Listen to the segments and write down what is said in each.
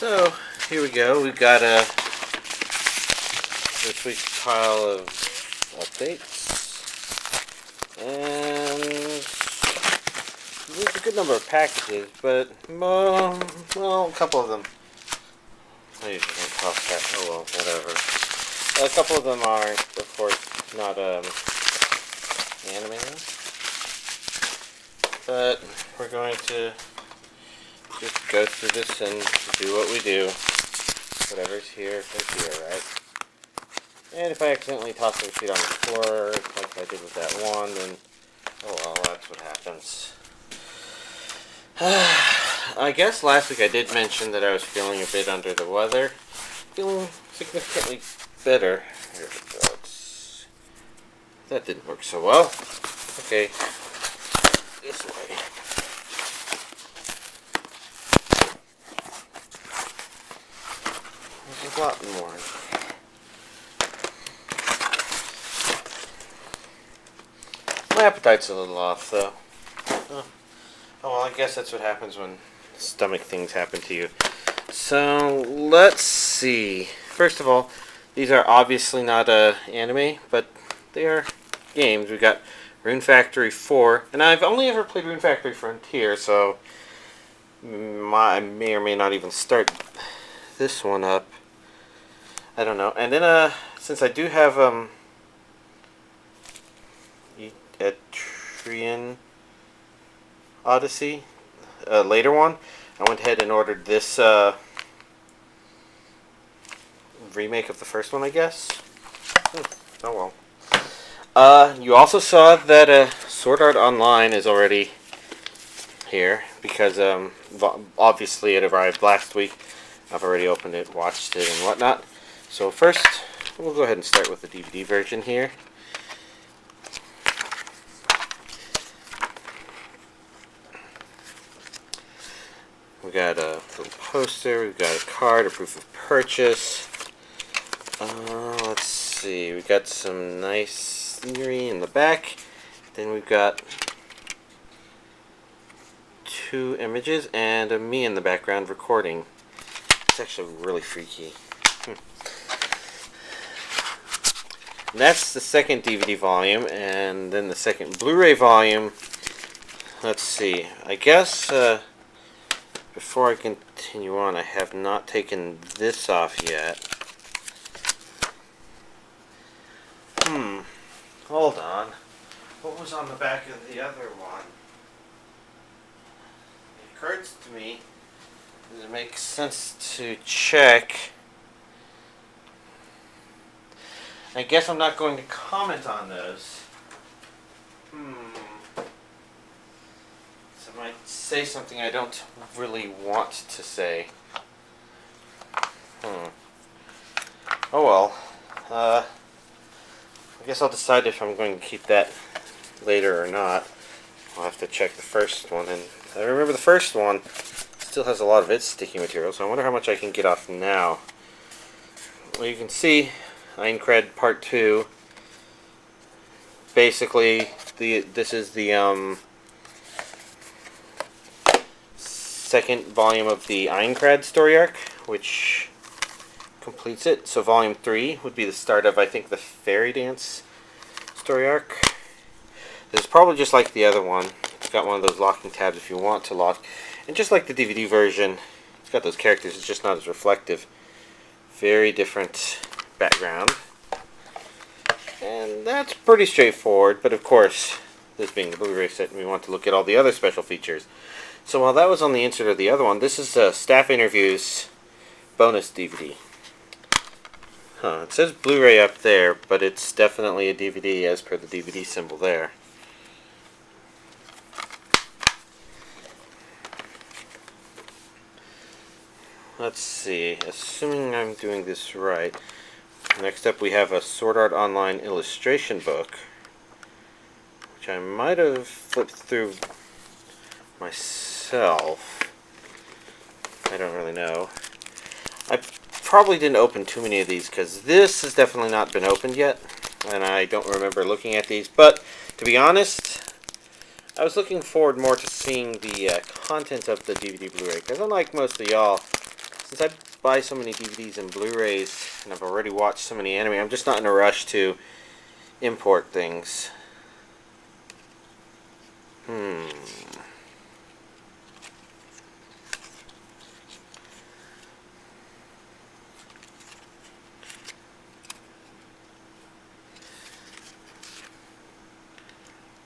So here we go. We've got this week's pile of updates, and there's a good number of packages, but well, a couple of them. I usually don't cost that. Oh well, whatever. A couple of them are, of course, not anime, but we're going to just go through this and do what we do. Whatever's here is here, right? And if I accidentally toss the receipt on the floor, like I did with that one, then oh well, that's what happens. I guess last week I did mention that I was feeling a bit under the weather. Feeling significantly better. Here we go. That didn't work so well. Okay. This way. There's a lot more. My appetite's a little off, though. Oh well, I guess that's what happens when stomach things happen to you. So, let's see. First of all, these are obviously not anime, but they are games. We got Rune Factory 4, and I've only ever played Rune Factory Frontier, so I may or may not even start this one up. I don't know. And then, since I do have Etrian Odyssey, later one, I went ahead and ordered this remake of the first one, I guess. Oh well. You also saw that Sword Art Online is already here, because obviously it arrived last week. I've already opened it, watched it, and whatnot. So first, we'll go ahead and start with the DVD version here. We got a little poster, we've got a card, a proof of purchase. Let's see, we've got some nice scenery in the back. Then we've got 2 images and a me in the background recording. It's actually really freaky. That's the second DVD volume, and then the second Blu-ray volume. Let's see, I guess before I continue on, I have not taken this off yet. Hold on. What was on the back of the other one? It occurs to me that it makes sense to check. I guess I'm not going to comment on those. So I might say something I don't really want to say. Oh well. I guess I'll decide if I'm going to keep that later or not. I'll have to check the first one, and I remember the first one still has a lot of its sticky material, so I wonder how much I can get off now. Well, you can see Aincrad Part 2. Basically, this is the second volume of the Aincrad story arc, which completes it. So volume 3 would be the start of, I think, the Fairy Dance story arc. This is probably just like the other one. It's got one of those locking tabs if you want to lock. And just like the DVD version, it's got those characters, it's just not as reflective. Very different background. And that's pretty straightforward, but of course, this being the Blu-ray set, we want to look at all the other special features. So while that was on the insert of the other one, this is Staff Interviews bonus DVD. It says Blu-ray up there, but it's definitely a DVD as per the DVD symbol there. Let's see, assuming I'm doing this right. Next up we have a Sword Art Online illustration book, which I might have flipped through myself. I don't really know. I probably didn't open too many of these because this has definitely not been opened yet, and I don't remember looking at these. But to be honest, I was looking forward more to seeing the content of the DVD Blu-ray, because unlike most of y'all, since I buy so many DVDs and Blu-rays, and I've already watched so many anime, I'm just not in a rush to import things.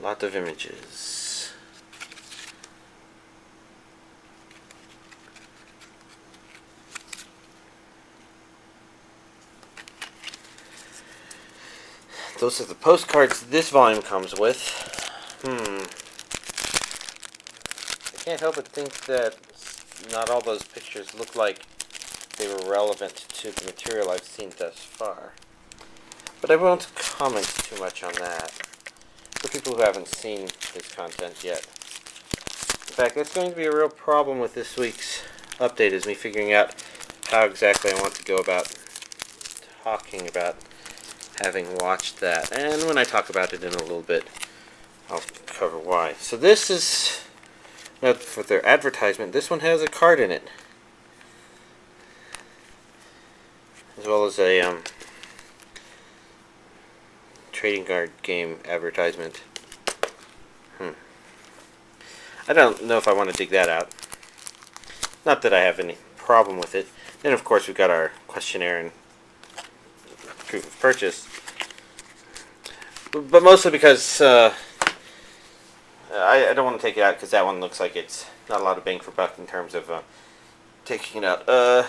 Lot of images. Those are the postcards this volume comes with. I can't help but think that not all those pictures look like they were relevant to the material I've seen thus far. But I won't comment too much on that for people who haven't seen this content yet. In fact, that's going to be a real problem with this week's update, is me figuring out how exactly I want to go about talking about having watched that. And when I talk about it in a little bit, I'll cover why. So this is, for their advertisement, this one has a card in it, as well as a trading card game advertisement. I don't know if I want to dig that out. Not that I have any problem with it. Then of course we've got our questionnaire and proof of purchase. But mostly because I don't want to take it out, because that one looks like it's not a lot of bang for buck in terms of taking it out.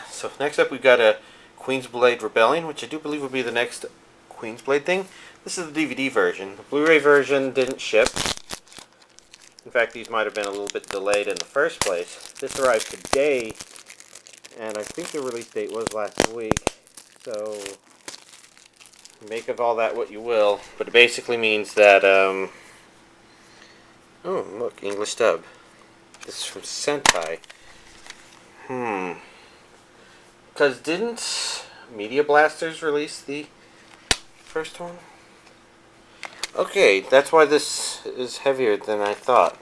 So next up we've got a Queensblade Rebellion, which I do believe will be the next Queensblade thing. This is the DVD version. The Blu-ray version didn't ship. In fact, these might have been a little bit delayed in the first place. This arrived today, and I think the release date was last week. So make of all that what you will. But it basically means that, oh, look, English dub. This is from Sentai. Because didn't Media Blasters release the first one? Okay, that's why this is heavier than I thought.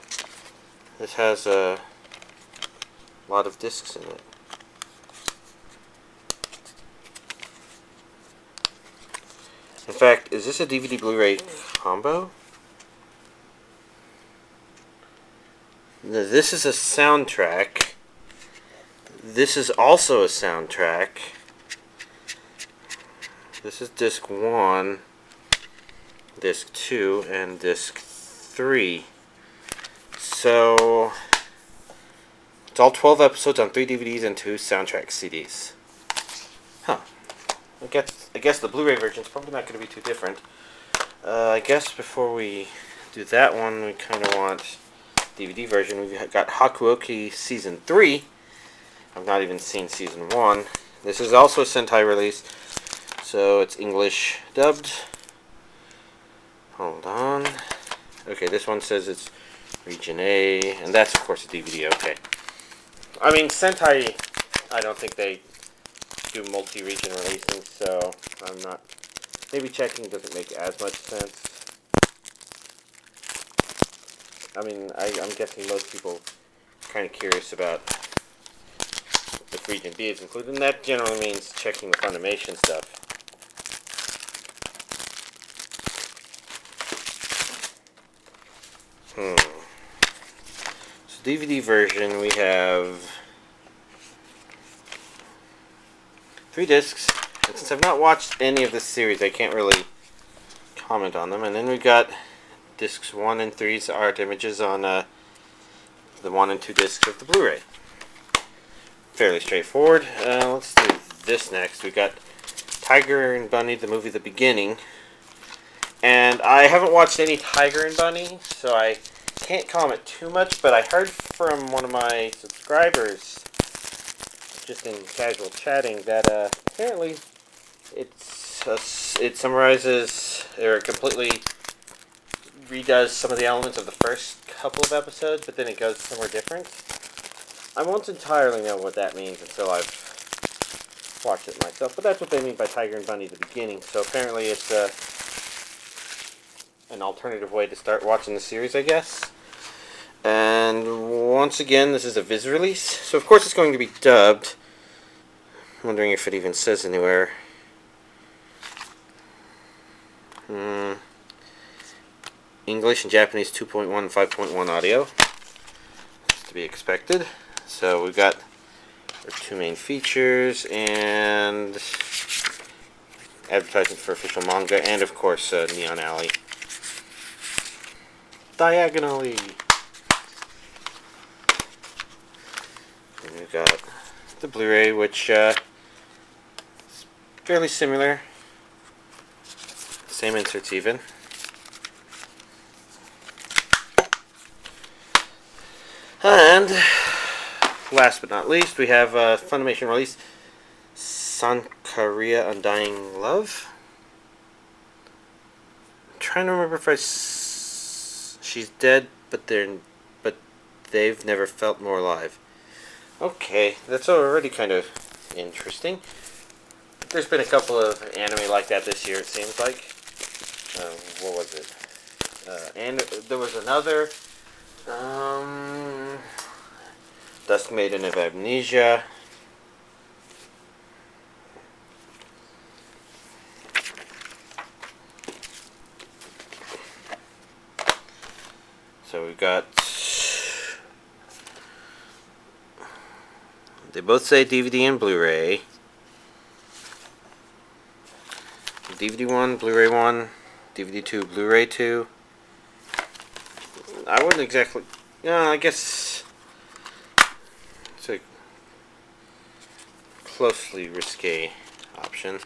This has a lot of discs in it. In fact, is this a DVD Blu-ray combo? No, this is a soundtrack. This is also a soundtrack. This is disc 1, disc 2, and disc 3. So it's all 12 episodes on 3 DVDs and 2 soundtrack CDs. Huh. I guess the Blu-ray version is probably not going to be too different. I guess before we do that one, we kind of want DVD version. We've got Hakuoki Season 3. I've not even seen Season 1. This is also a Sentai release, so it's English dubbed. Hold on. Okay, this one says it's Region A, and that's of course a DVD, okay. I mean, Sentai, I don't think they do multi-region releasing, so I'm not, maybe checking doesn't make as much sense. I mean, I'm guessing most people are kind of curious about if Region B is included, and that generally means checking the Funimation stuff. So DVD version, we have 3 discs, and since I've not watched any of this series, I can't really comment on them. And then we've got discs 1 and 3's art images on the 1 and 2 discs of the Blu-ray. Fairly straightforward. Let's do this next. We've got Tiger and Bunny, the movie The Beginning. And I haven't watched any Tiger and Bunny, so I can't comment too much, but I heard from one of my subscribers, just in casual chatting, that apparently it summarizes, or completely redoes some of the elements of the first couple of episodes, but then it goes somewhere different. I won't entirely know what that means until I've watched it myself, but that's what they mean by Tiger and Bunny The Beginning. So apparently it's an alternative way to start watching the series, I guess. And once again, this is a Viz release, so of course it's going to be dubbed. wondering if it even says anywhere. English and Japanese 2.1 and 5.1 audio. That's to be expected. So we've got our two main features and advertisement for official manga, and of course Neon Alley. Diagonally. And we've got the Blu-ray, which is fairly similar. Same inserts even. And last but not least, we have Funimation release Sankarea Undying Love. I'm trying to remember if she's dead, but they've never felt more alive. Okay, that's already kind of interesting. There's been a couple of anime like that this year, it seems like. What was it? And there was another. Dusk Maiden of Amnesia. So we've got. They both say DVD and Blu-ray. DVD 1, Blu-ray 1, DVD 2, Blu-ray 2. I wouldn't exactly... No, I guess... It's a closely risque option.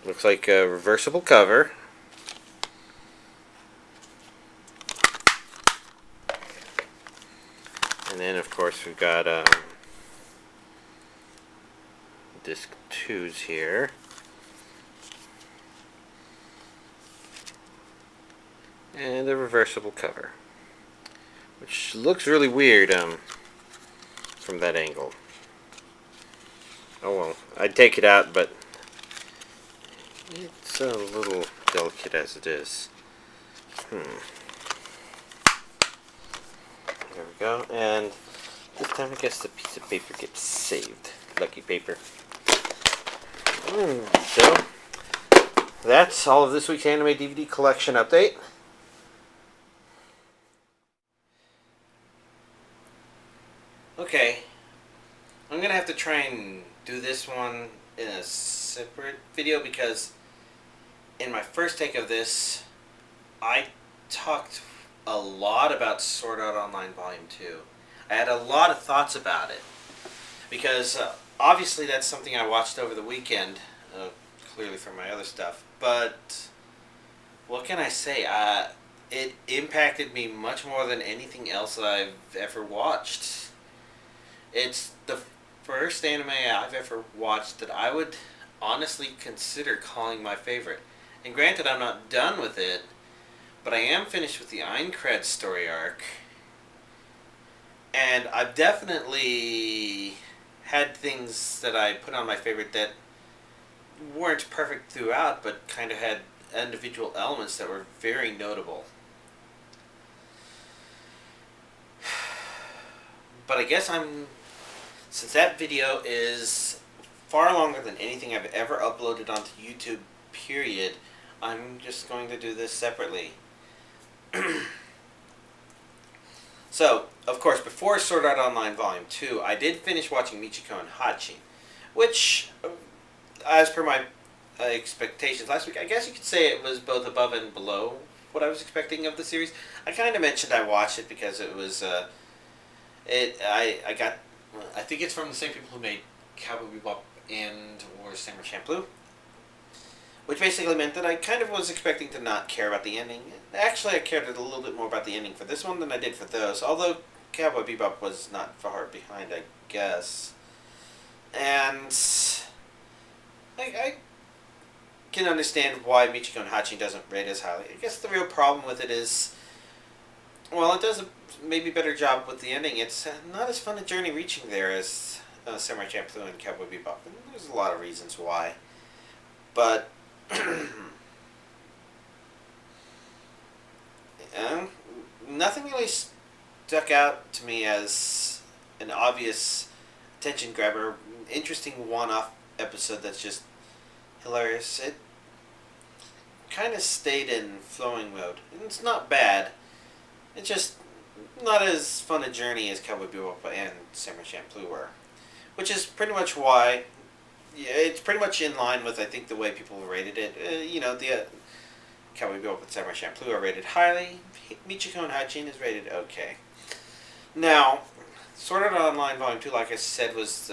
Looks like a reversible cover. And then, of course, we've got disc 2s here. And a reversible cover, which looks really weird from that angle. Oh well, I'd take it out, but it's a little delicate as it is. There we go, and this time I guess the piece of paper gets saved. Lucky paper. So, that's all of this week's anime DVD collection update. Okay, I'm going to have to try and do this one in a separate video because in my first take of this, I talked a lot about Sword Art Online Volume 2. I had a lot of thoughts about it because obviously that's something I watched over the weekend, clearly from my other stuff, but what can I say? It impacted me much more than anything else that I've ever watched. It's the first anime I've ever watched that I would honestly consider calling my favorite. And granted, I'm not done with it, but I am finished with the Aincrad story arc. And I've definitely had things that I put on my favorite that weren't perfect throughout, but kind of had individual elements that were very notable. But I guess since that video is far longer than anything I've ever uploaded onto YouTube, period, I'm just going to do this separately. So, of course, before Sword Art Online Volume 2, I did finish watching Michiko and Hachi, which, as per my expectations last week, I guess you could say it was both above and below what I was expecting of the series. I kind of mentioned I watched it because it was, I think it's from the same people who made Cowboy Bebop and or Samurai Champloo, which basically meant that I kind of was expecting to not care about the ending. Actually, I cared a little bit more about the ending for this one than I did for those, although Cowboy Bebop was not far behind, I guess. And I can understand why Michiko and Hachi doesn't rate as highly. I guess the real problem with it is, well, it does a maybe better job with the ending. It's not as fun a journey reaching there as Samurai Champloo and Cowboy Bebop. And there's a lot of reasons why. But nothing really stuck out to me as an obvious attention grabber, interesting one-off episode that's just hilarious. It kind of stayed in flowing mode. And it's not bad. It's just not as fun a journey as Cowboy Bebop and Samurai Champloo were. Which is pretty much why... Yeah, it's pretty much in line with, I think, the way people rated it. The Cowboy Bebop and Samurai Champloo are rated highly. Michiko and Hajin is rated okay. Now, Sword Art Online Volume 2, like I said, was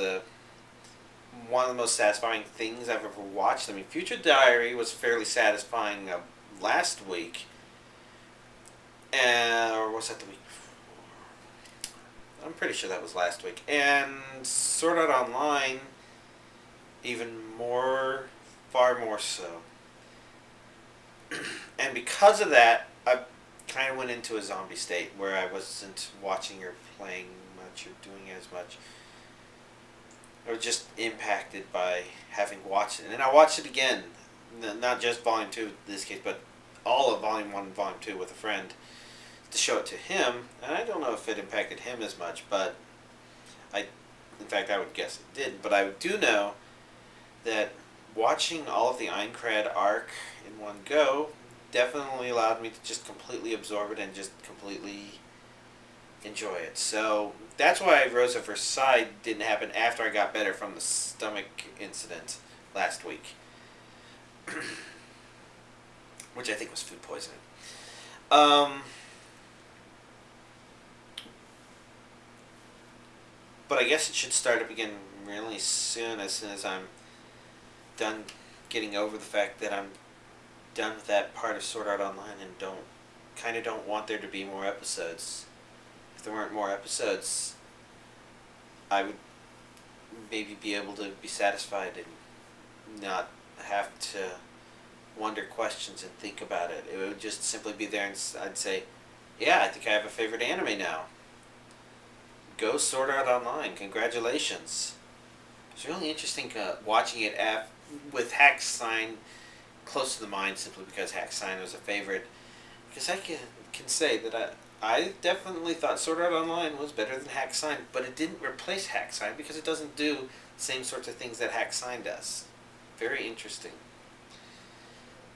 one of the most satisfying things I've ever watched. I mean, Future Diary was fairly satisfying last week. Or was that the week before? I'm pretty sure that was last week. And Sword Art Online, even more, far more so. And because of that, I kind of went into a zombie state where I wasn't watching or playing much or doing as much. I was just impacted by having watched it. And I watched it again, not just Volume 2 in this case, but all of Volume 1 and Volume 2 with a friend to show it to him. And I don't know if it impacted him as much, but in fact, I would guess it did. But I do know that watching all of the Aincrad arc in one go definitely allowed me to just completely absorb it and just completely enjoy it. So that's why Rosa Versailles didn't happen after I got better from the stomach incident last week. Which I think was food poisoning. But I guess it should start up again really soon as I'm done getting over the fact that I'm done with that part of Sword Art Online and don't want there to be more episodes. If there weren't more episodes, I would maybe be able to be satisfied and not have to wonder questions and think about it. It would just simply be there and I'd say, yeah, I think I have a favorite anime now. Go Sword Art Online. Congratulations. It's really interesting watching it with Hack Sign close to the mind simply because Hack Sign was a favorite. Because I can say that I definitely thought Sword Art Online was better than Hack Sign, but it didn't replace Hack Sign because it doesn't do the same sorts of things that Hack Sign does. Very interesting.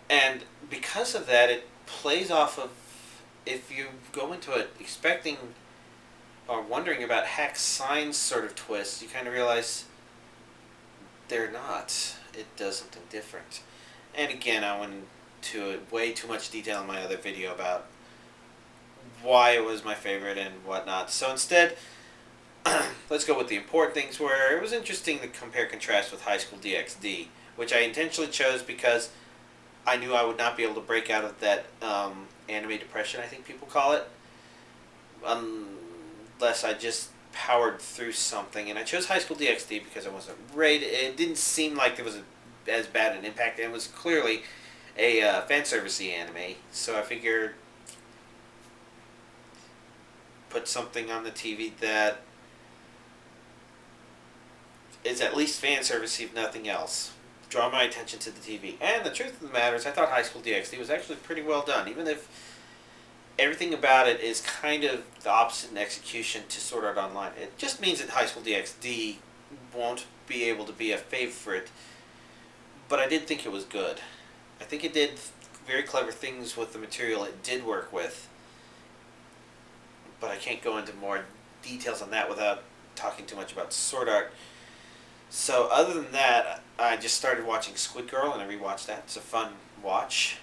And because of that, it plays off of, if you go into it expecting or wondering about Hack Sign's sort of twists, you kind of realize they're not. It does something different. And again, I went into way too much detail in my other video about why it was my favorite and whatnot. So instead, let's go with the important things, where it was interesting to compare contrast with High School DxD, which I intentionally chose because I knew I would not be able to break out of that anime depression, I think people call it, unless I just powered through something. And I chose High School DxD because I wasn't rated. It didn't seem like there was as bad an impact, and it was clearly a fan servicey anime. So I figured put something on the TV that is at least fan servicey, if nothing else. Draw my attention to the TV. And the truth of the matter is, I thought High School DxD was actually pretty well done, even if everything about it is kind of the opposite in execution to Sword Art Online. It just means that High School DxD won't be able to be a favorite, but I did think it was good. I think it did very clever things with the material it did work with, but I can't go into more details on that without talking too much about Sword Art. So other than that, I just started watching Squid Girl, and I rewatched that. It's a fun watch.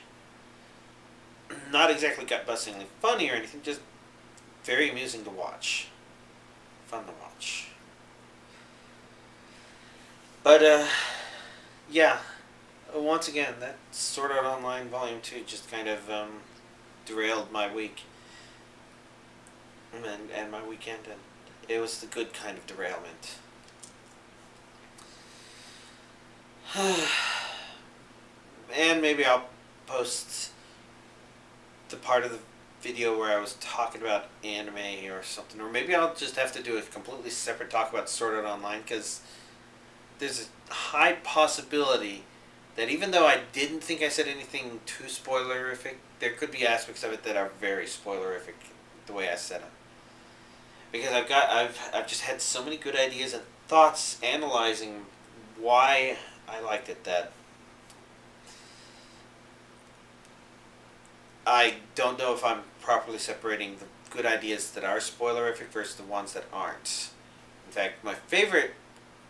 Not exactly gut-bustingly funny or anything, just very amusing to watch. Fun to watch. But, yeah. Once again, that Sword Art Online Volume 2 just kind of derailed my week. And my weekend, and it was the good kind of derailment. And maybe I'll post the part of the video where I was talking about anime or something, or maybe I'll just have to do a completely separate talk about Sword Art Online, because there's a high possibility that even though I didn't think I said anything too spoilerific, there could be aspects of it that are very spoilerific the way I said it. because I've just had so many good ideas and thoughts analyzing why I liked it that I don't know if I'm properly separating the good ideas that are spoilerific versus the ones that aren't. In fact, my favorite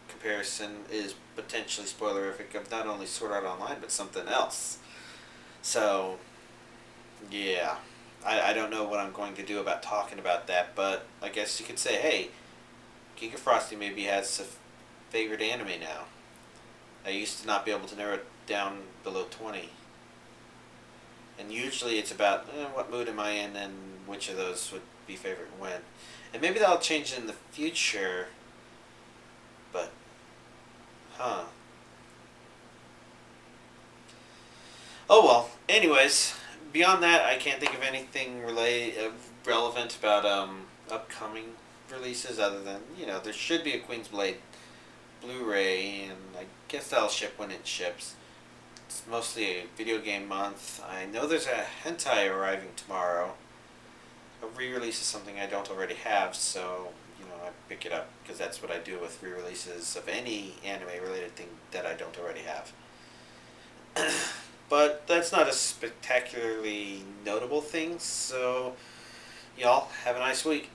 comparison is potentially spoilerific of not only Sword Art Online but something else. So, yeah. I don't know what I'm going to do about talking about that, but I guess you could say, hey, Giga Frosty maybe has a favorite anime now. I used to not be able to narrow it down below 20. And usually it's about what mood am I in and which of those would be favorite when. And maybe that'll change in the future, but, huh. Oh well. Anyways, beyond that, I can't think of anything relevant about upcoming releases other than, there should be a Queen's Blade Blu-ray, and I guess that'll ship when it ships. It's mostly a video game month. I know there's a hentai arriving tomorrow. A re-release of something I don't already have, so, I pick it up, because that's what I do with re-releases of any anime-related thing that I don't already have. But that's not a spectacularly notable thing, so y'all have a nice week.